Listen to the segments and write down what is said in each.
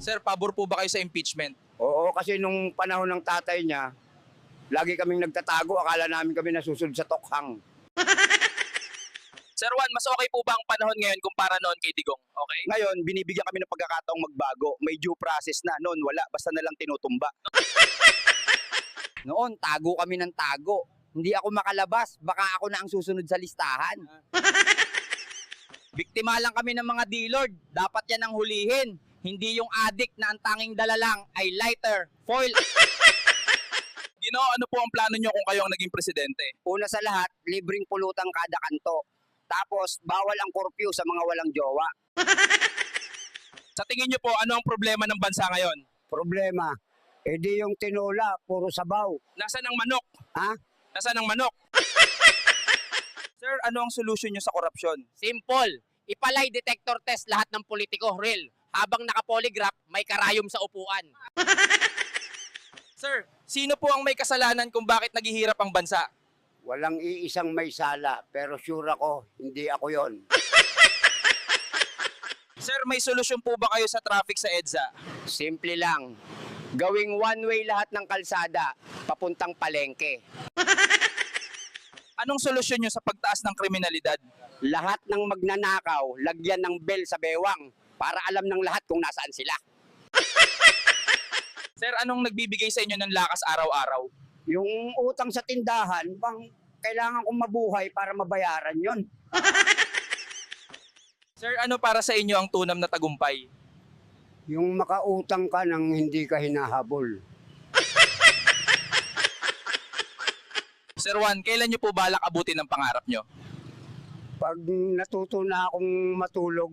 Sir, pabor po ba kayo sa impeachment? Oo, kasi nung panahon ng tatay niya, lagi kaming nagtatago, akala namin kami nasusunod sa tokhang. Sir Juan, mas okay po ba ang panahon ngayon kumpara noon kay Digong? Okay? Ngayon, binibigyan kami ng pagkakataong magbago. May due process na. Noon, wala. Basta na lang tinutumba. Noon, tago kami ng tago. Hindi ako makalabas. Baka ako na ang susunod sa listahan. Biktima lang kami ng mga D-Lord. Dapat yan ang hulihin. Hindi yung addict na ang tanging dala lang ay lighter, foil. Ginoo, ano po ang plano nyo kung kayo ang naging presidente? Una sa lahat, libreng pulutang kada kanto. Tapos, bawal ang curfew sa mga walang jowa. Sa tingin nyo po, ano ang problema ng bansa ngayon? Problema, edi yung tinola, puro sabaw. Nasaan ang manok? Ha? Nasaan ang manok? Sir, ano ang solusyon nyo sa korupsyon? Simple. Ipalay detector test lahat ng politiko, real. Habang naka-polygraph, may karayom sa upuan. Sir, sino po ang may kasalanan kung bakit naghihirap ang bansa? Walang iisang may sala, pero sure ako, hindi ako yon. Sir, may solusyon po ba kayo sa traffic sa EDSA? Simple lang. Gawing one-way lahat ng kalsada, papuntang palengke. Anong solusyon nyo sa pagtaas ng kriminalidad? Lahat ng magnanakaw, lagyan ng bell sa bewang para alam ng lahat kung nasaan sila. Sir, anong nagbibigay sa inyo ng lakas araw-araw? Yung utang sa tindahan, bang kailangan kong mabuhay para mabayaran yon. Sir, ano para sa inyo ang tunam na tagumpay? Yung makautang ka nang hindi ka hinahabol. Sir Juan, kailan nyo po balak abutin ang pangarap nyo? Pag natuto na akong matulog,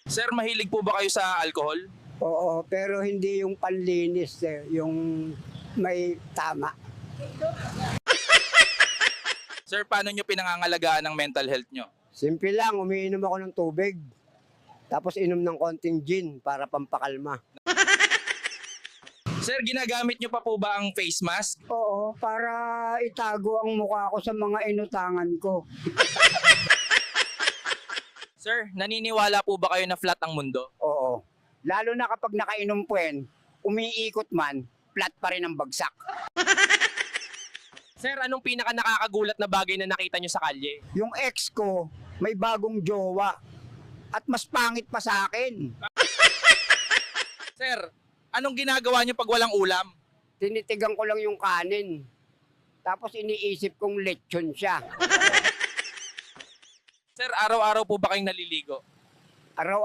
Sir, mahilig po ba kayo sa alcohol? oo, pero hindi yung panlinis, yung may tama. Sir, paano nyo pinangangalagaan ang mental health nyo? Simple lang, umiinom ako ng tubig. Tapos inom ng konting gin para pampakalma. Sir, ginagamit nyo pa po ba ang face mask? Oo, para itago ang mukha ko sa mga inutangan ko. Sir, naniniwala po ba kayo na flat ang mundo? Oo. Lalo na kapag nakainom puwen, umiikot man, flat pa rin ang bagsak. Sir, anong pinaka nakakagulat na bagay na nakita nyo sa kalye? Yung ex ko, may bagong jowa. At mas pangit pa sa akin. Sir, anong ginagawa nyo pag walang ulam? Tinitigan ko lang yung kanin. Tapos iniisip kong lechon siya. Sir, araw-araw po ba kayong naliligo? Araw